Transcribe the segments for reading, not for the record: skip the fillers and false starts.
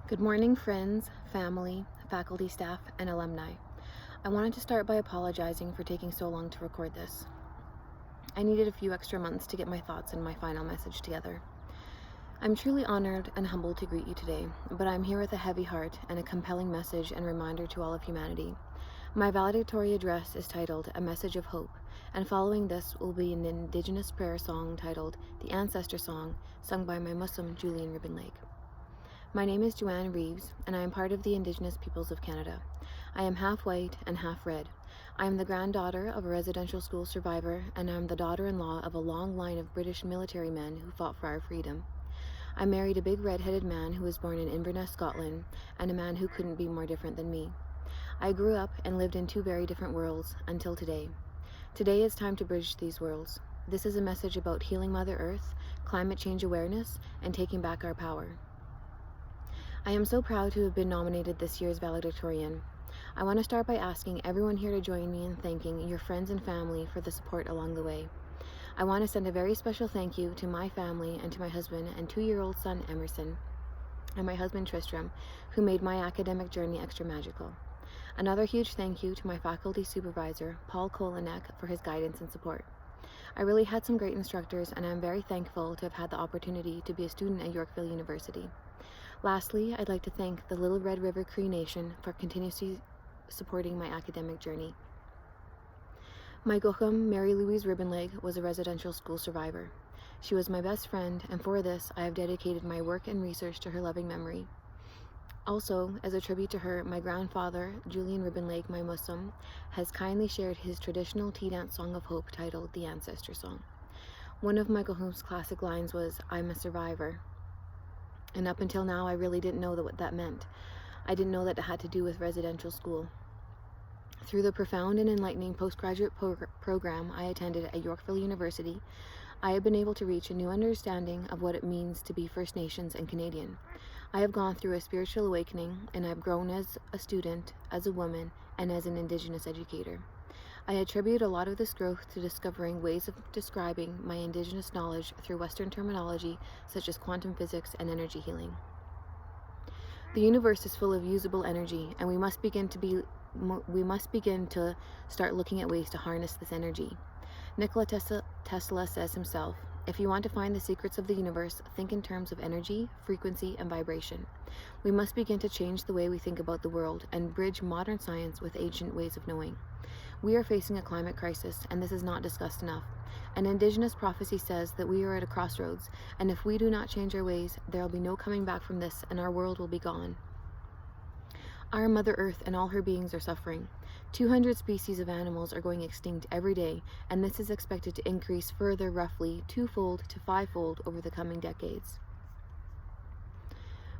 Good morning, friends, family, faculty, staff, and alumni. I wanted to start by apologizing for taking so long to record this. I needed a few extra months to get my thoughts and my final message together. I'm truly honored and humbled to greet you today, but I'm here with a heavy heart and a compelling message and reminder to all of humanity. My valedictory address is titled A Message of Hope, and following this will be an Indigenous prayer song titled The Ancestor Song, sung by my Muslim Julian Ribbon Lake. My name is Joanne Reeves, and I am part of the Indigenous peoples of Canada. I am half white and half red. I am the granddaughter of a residential school survivor, and I am the daughter-in-law of a long line of British military men who fought for our freedom. I married a big red-headed man who was born in Inverness, Scotland, and a man who couldn't be more different than me. I grew up and lived in two very different worlds until today. Today is time to bridge these worlds. This is a message about healing Mother Earth, climate change awareness, and taking back our power. I am so proud to have been nominated this year's valedictorian. I want to start by asking everyone here to join me in thanking your friends and family for the support along the way. I want to send a very special thank you to my family and to my husband and 2-year-old son Emerson and my husband Tristram, who made my academic journey extra magical. Another huge thank you to my faculty supervisor, Paul Kolinek, for his guidance and support. I really had some great instructors, and I'm very thankful to have had the opportunity to be a student at Yorkville University. Lastly, I'd like to thank the Little Red River Cree Nation for continuously supporting my academic journey. My Gochum, Mary Louise Ribbonleg, was a residential school survivor. She was my best friend, and for this, I have dedicated my work and research to her loving memory. Also, as a tribute to her, my grandfather, Julian Ribbonleg, my Muslim, has kindly shared his traditional tea dance song of hope titled The Ancestor Song. One of my Gochum's classic lines was, "I'm a survivor." And up until now, I really didn't know what that meant. I didn't know that it had to do with residential school. Through the profound and enlightening postgraduate program I attended at Yorkville University, I have been able to reach a new understanding of what it means to be First Nations and Canadian. I have gone through a spiritual awakening, and I've grown as a student, as a woman, and as an Indigenous educator. I attribute a lot of this growth to discovering ways of describing my Indigenous knowledge through Western terminology such as quantum physics and energy healing. The universe is full of usable energy, and we must begin to start looking at ways to harness this energy. Nikola Tesla says himself, "If you want to find the secrets of the universe, think in terms of energy, frequency, and vibration." We must begin to change the way we think about the world and bridge modern science with ancient ways of knowing. We are facing a climate crisis, and this is not discussed enough. An Indigenous prophecy says that we are at a crossroads, and if we do not change our ways, there will be no coming back from this, and our world will be gone. Our Mother Earth and all her beings are suffering. 200 species of animals are going extinct every day, and this is expected to increase further roughly 2-fold to 5-fold over the coming decades.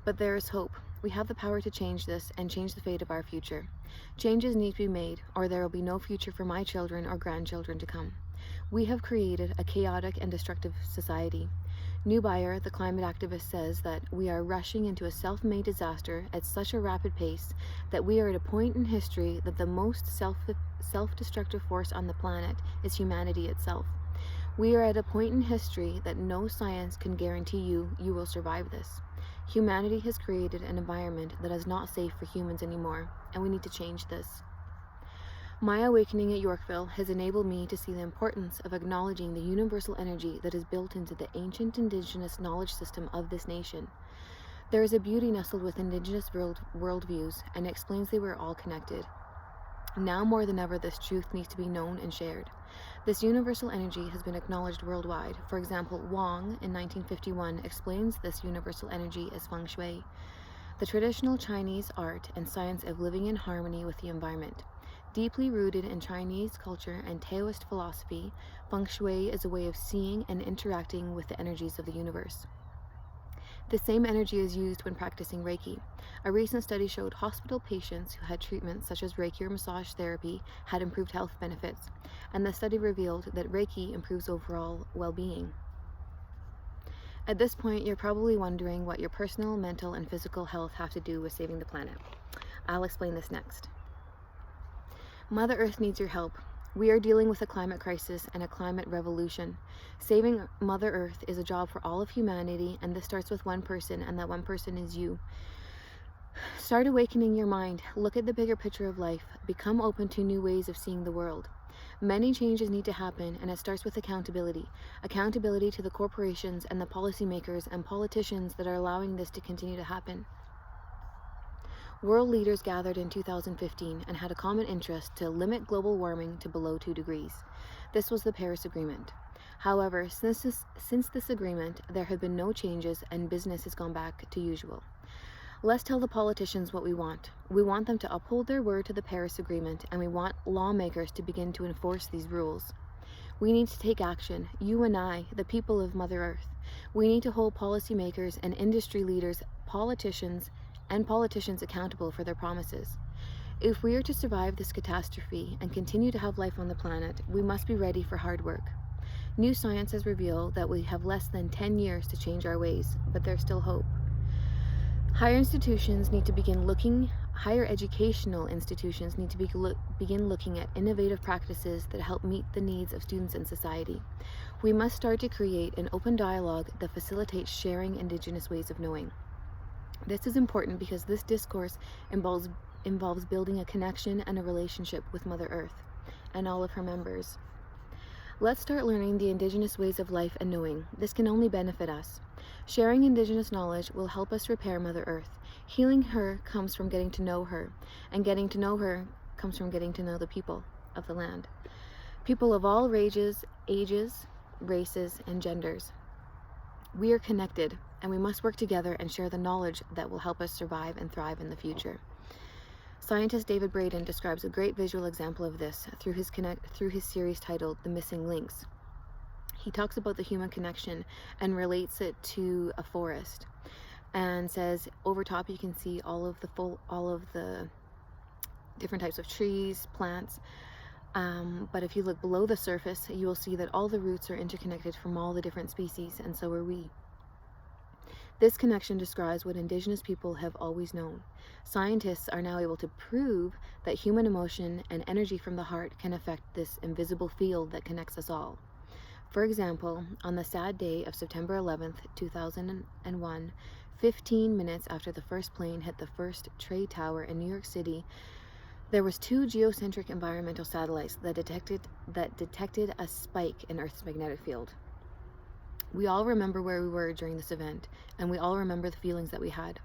But there is hope. We have the power to change this and change the fate of our future. Changes need to be made, or there will be no future for my children or grandchildren to come. We have created a chaotic and destructive society. Newbuyer, the climate activist, says that we are rushing into a self-made disaster at such a rapid pace that we are at a point in history that the most self-destructive force on the planet is humanity itself. We are at a point in history that no science can guarantee you will survive this. Humanity has created an environment that is not safe for humans anymore, and we need to change this. My awakening at Yorkville has enabled me to see the importance of acknowledging the universal energy that is built into the ancient Indigenous knowledge system of this nation. There is a beauty nestled with Indigenous worldviews, and it explains that we're all connected. Now more than ever, this truth needs to be known and shared. This universal energy has been acknowledged worldwide. For example, Wong in 1951 explains this universal energy as feng shui, the traditional Chinese art and science of living in harmony with the environment. Deeply rooted in Chinese culture and Taoist philosophy, feng shui is a way of seeing and interacting with the energies of the universe. The same energy is used when practicing Reiki. A recent study showed hospital patients who had treatments such as Reiki or massage therapy had improved health benefits, and the study revealed that Reiki improves overall well-being. At this point, you're probably wondering what your personal, mental, and physical health have to do with saving the planet. I'll explain this next. Mother Earth needs your help. We are dealing with a climate crisis and a climate revolution. Saving Mother Earth is a job for all of humanity, and this starts with one person, and that one person is you. Start awakening your mind. Look at the bigger picture of life. Become open to new ways of seeing the world. Many changes need to happen, and it starts with accountability. Accountability to the corporations and the policymakers and politicians that are allowing this to continue to happen. World leaders gathered in 2015 and had a common interest to limit global warming to below 2 degrees. This was the Paris Agreement. However, since this agreement, there have been no changes and business has gone back to usual. Let's tell the politicians what we want. We want them to uphold their word to the Paris Agreement, and we want lawmakers to begin to enforce these rules. We need to take action, you and I, the people of Mother Earth. We need to hold policymakers and industry leaders, politicians accountable for their promises. If we are to survive this catastrophe and continue to have life on the planet, we must be ready for hard work. New science has revealed that we have less than 10 years to change our ways, but there's still hope. Higher educational institutions need to begin looking at innovative practices that help meet the needs of students and society. We must start to create an open dialogue that facilitates sharing Indigenous ways of knowing. This is important because this discourse involves building a connection and a relationship with Mother Earth and all of her members. Let's start learning the Indigenous ways of life and knowing. This can only benefit us. Sharing Indigenous knowledge will help us repair Mother Earth. Healing her comes from getting to know her, and getting to know her comes from getting to know the people of the land. People of all ages, races, and genders. We are connected, and we must work together and share the knowledge that will help us survive and thrive in the future. Scientist David Braden describes a great visual example of this through his series titled The Missing Links. He talks about the human connection and relates it to a forest, and says over top you can see all of the different types of trees, plants, but if you look below the surface, you will see that all the roots are interconnected from all the different species, and so are we. This connection describes what Indigenous people have always known. Scientists are now able to prove that human emotion and energy from the heart can affect this invisible field that connects us all. For example, on the sad day of September 11th, 2001, 15 minutes after the first plane hit the first trade tower in New York City, there was 2 geocentric environmental satellites that detected a spike in Earth's magnetic field. We all remember where we were during this event, and we all remember the feelings that we had.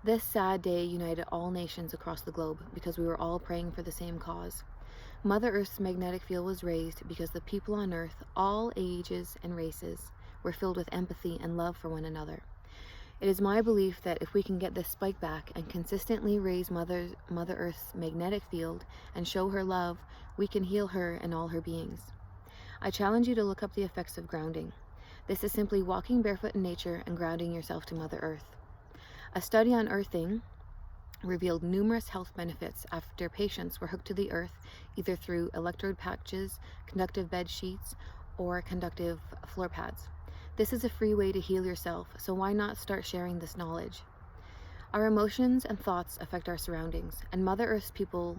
This sad day united all nations across the globe because we were all praying for the same cause. Mother Earth's magnetic field was raised because the people on Earth, all ages and races, were filled with empathy and love for one another. It is my belief that if we can get this spike back and consistently raise Mother Earth's magnetic field and show her love, we can heal her and all her beings. I challenge you to look up the effects of grounding. This is simply walking barefoot in nature and grounding yourself to Mother Earth. A study on earthing revealed numerous health benefits after patients were hooked to the earth either through electrode patches, conductive bed sheets, or conductive floor pads. This is a free way to heal yourself, so why not start sharing this knowledge? Our emotions and thoughts affect our surroundings, and Mother Earth's people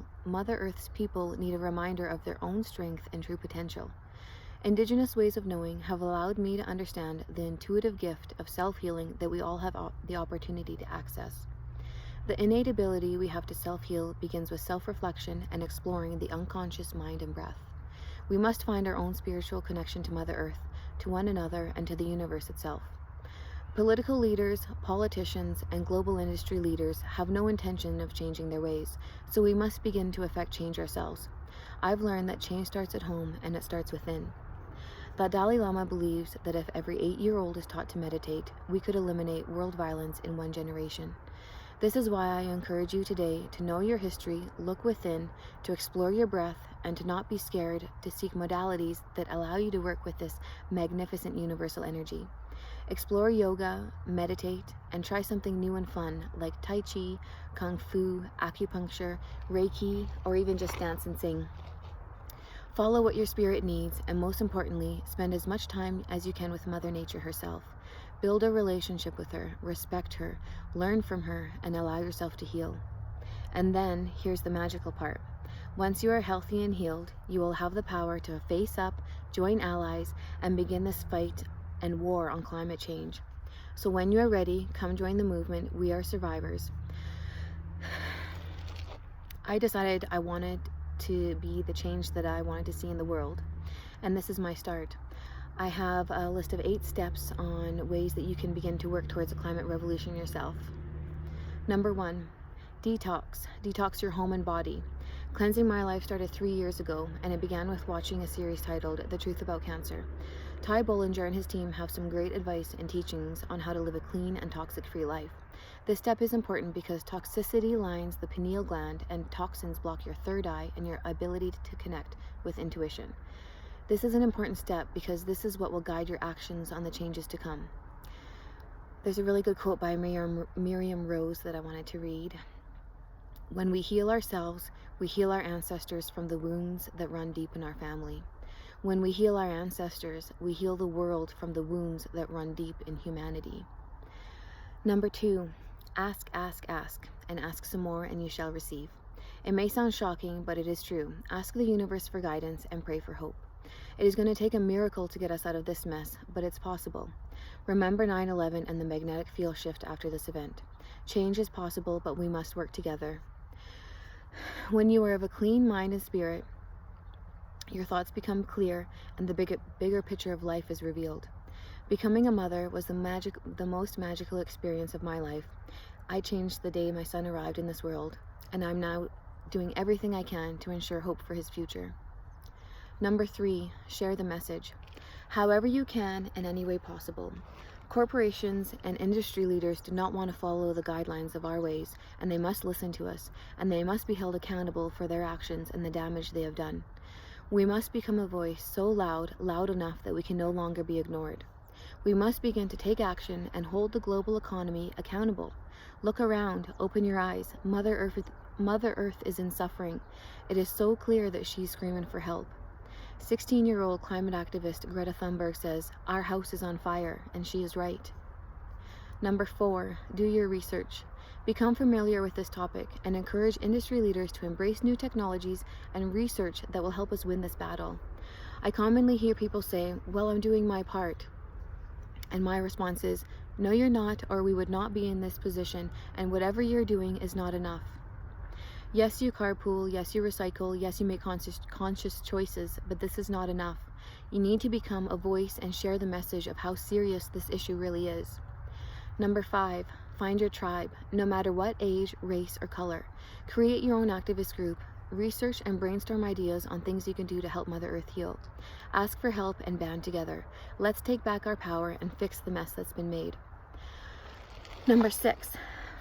need a reminder of their own strength and true potential. Indigenous ways of knowing have allowed me to understand the intuitive gift of self-healing that we all have the opportunity to access. The innate ability we have to self-heal begins with self-reflection and exploring the unconscious mind and breath. We must find our own spiritual connection to Mother Earth, to one another, and to the universe itself. Political leaders, politicians, and global industry leaders have no intention of changing their ways, so we must begin to effect change ourselves. I've learned that change starts at home, and it starts within. The Dalai Lama believes that if every 8-year-old is taught to meditate, we could eliminate world violence in 1 generation. This is why I encourage you today to know your history, look within, to explore your breath, and to not be scared to seek modalities that allow you to work with this magnificent universal energy. Explore yoga, meditate, and try something new and fun like Tai Chi, Kung Fu, acupuncture, Reiki, or even just dance and sing. Follow what your spirit needs, and most importantly, spend as much time as you can with Mother Nature herself. Build a relationship with her, respect her, learn from her, and allow yourself to heal. And then, here's the magical part. Once you are healthy and healed, you will have the power to face up, join allies, and begin this fight and war on climate change. So when you are ready, come join the movement. We are survivors. I decided I wanted to be the change that I wanted to see in the world, and this is my start. I have a list of 8 steps on ways that you can begin to work towards a climate revolution yourself. Number 1, detox. Detox your home and body. Cleansing my life started 3 years ago, and it began with watching a series titled The Truth About Cancer. Ty Bollinger and his team have some great advice and teachings on how to live a clean and toxic-free life. This step is important because toxicity lines the pineal gland, and toxins block your third eye and your ability to connect with intuition. This is an important step because this is what will guide your actions on the changes to come. There's a really good quote by Miriam Rose that I wanted to read. When we heal ourselves, we heal our ancestors from the wounds that run deep in our family. When we heal our ancestors, we heal the world from the wounds that run deep in humanity. Number 2, ask, and ask some more and you shall receive. It may sound shocking, but it is true. Ask the universe for guidance and pray for hope. It is going to take a miracle to get us out of this mess, but it's possible. Remember 9/11 and the magnetic field shift after this event. Change is possible, but we must work together. When you are of a clean mind and spirit, your thoughts become clear and the bigger picture of life is revealed. Becoming a mother was the most magical experience of my life. I changed the day my son arrived in this world, and I'm now doing everything I can to ensure hope for his future. Number 3, share the message. However you can, in any way possible. Corporations and industry leaders do not want to follow the guidelines of our ways, and they must listen to us, and they must be held accountable for their actions and the damage they have done. We must become a voice so loud enough that we can no longer be ignored. We must begin to take action and hold the global economy accountable. Look around, open your eyes. Mother Earth is in suffering. It is so clear that she's screaming for help. 16-year-old climate activist Greta Thunberg says, "Our house is on fire," and she is right. Number 4, do your research. Become familiar with this topic and encourage industry leaders to embrace new technologies and research that will help us win this battle. I commonly hear people say, "Well, I'm doing my part." And my response is, no, you're not, or we would not be in this position, and whatever you're doing is not enough. Yes, you carpool, yes, you recycle, yes, you make conscious choices, but this is not enough. You need to become a voice and share the message of how serious this issue really is. Number 5, find your tribe, no matter what age, race, or color. Create your own activist group. Research and brainstorm ideas on things you can do to help Mother Earth heal. Ask for help and band together. Let's take back our power and fix the mess that's been made. Number 6,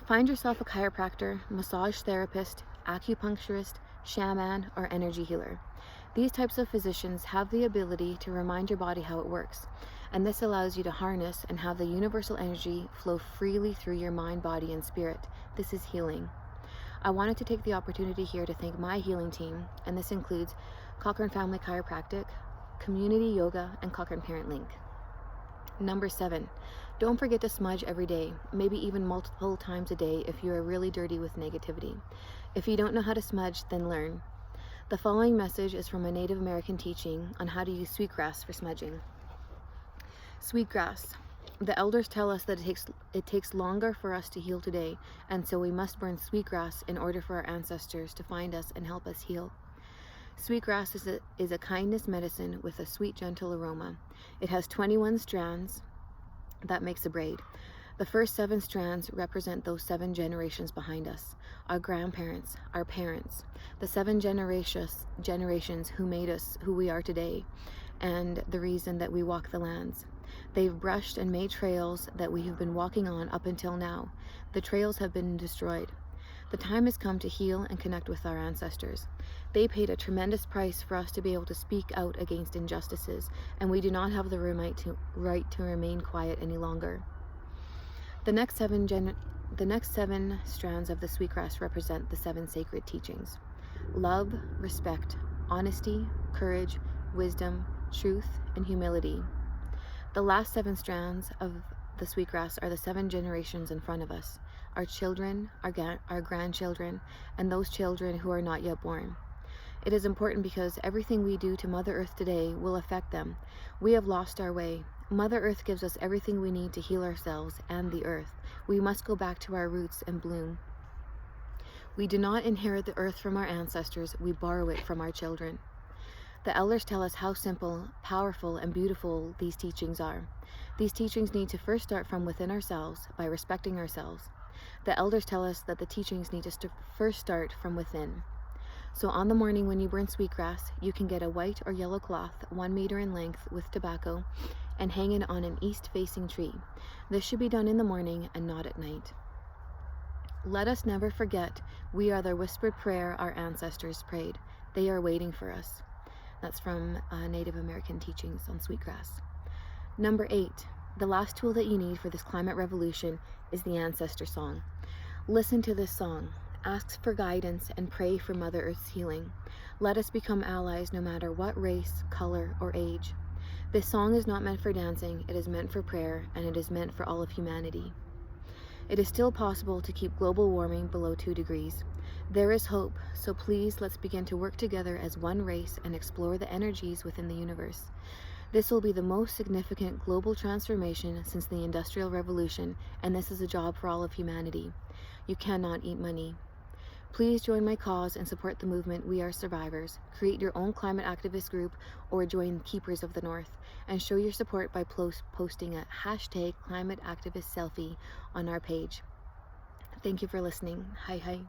find yourself a chiropractor, massage therapist, acupuncturist, shaman, or energy healer. These types of physicians have the ability to remind your body how it works, and this allows you to harness and have the universal energy flow freely through your mind, body, and spirit. This is healing. I wanted to take the opportunity here to thank my healing team, and this includes Cochrane Family Chiropractic, Community Yoga, and Cochrane Parent Link. Number 7, don't forget to smudge every day, maybe even multiple times a day if you are really dirty with negativity. If you don't know how to smudge, then learn. The following message is from a Native American teaching on how to use sweetgrass for smudging. Sweetgrass. The elders tell us that it takes longer for us to heal today, and so we must burn sweetgrass in order for our ancestors to find us and help us heal. Sweetgrass is a kindness medicine with a sweet, gentle aroma. It has 21 strands that makes a braid. The first 7 strands represent those 7 generations behind us, our grandparents, our parents, the 7 generations who made us who we are today, and the reason that we walk the lands. They've brushed and made trails that we have been walking on up until now. The trails have been destroyed. The time has come to heal and connect with our ancestors. They paid a tremendous price for us to be able to speak out against injustices, and we do not have the right to remain quiet any longer. The next 7 strands of the sweetgrass represent the 7 sacred teachings: love, respect, honesty, courage, wisdom, truth, and humility. The last 7 strands of the sweetgrass are the 7 generations in front of us, our children, our grandchildren, and those children who are not yet born. It is important because everything we do to Mother Earth today will affect them. We have lost our way. Mother Earth gives us everything we need to heal ourselves and the earth. We must go back to our roots and bloom. We do not inherit the earth from our ancestors, we borrow it from our children. The elders tell us how simple, powerful, and beautiful these teachings are. These teachings need to first start from within ourselves by respecting ourselves. The elders tell us that the teachings need to first start from within. So on the morning when you burn sweetgrass, you can get a white or yellow cloth 1 meter in length with tobacco and hang it on an east-facing tree. This should be done in the morning and not at night. Let us never forget we are the whispered prayer our ancestors prayed. They are waiting for us. That's from Native American teachings on sweetgrass. Number 8, the last tool that you need for this climate revolution is the ancestor song. Listen to this song. Ask for guidance and pray for Mother Earth's healing. Let us become allies no matter what race, color, or age. This song is not meant for dancing, it is meant for prayer, and it is meant for all of humanity. It is still possible to keep global warming below 2 degrees. There is hope, so please let's begin to work together as one race and explore the energies within the universe. This will be the most significant global transformation since the Industrial Revolution, and this is a job for all of humanity. You cannot eat money. Please join my cause and support the movement We Are Survivors. Create your own climate activist group or join Keepers of the North, and show your support by posting a #ClimateActivistSelfie on our page. Thank you for listening. Hi.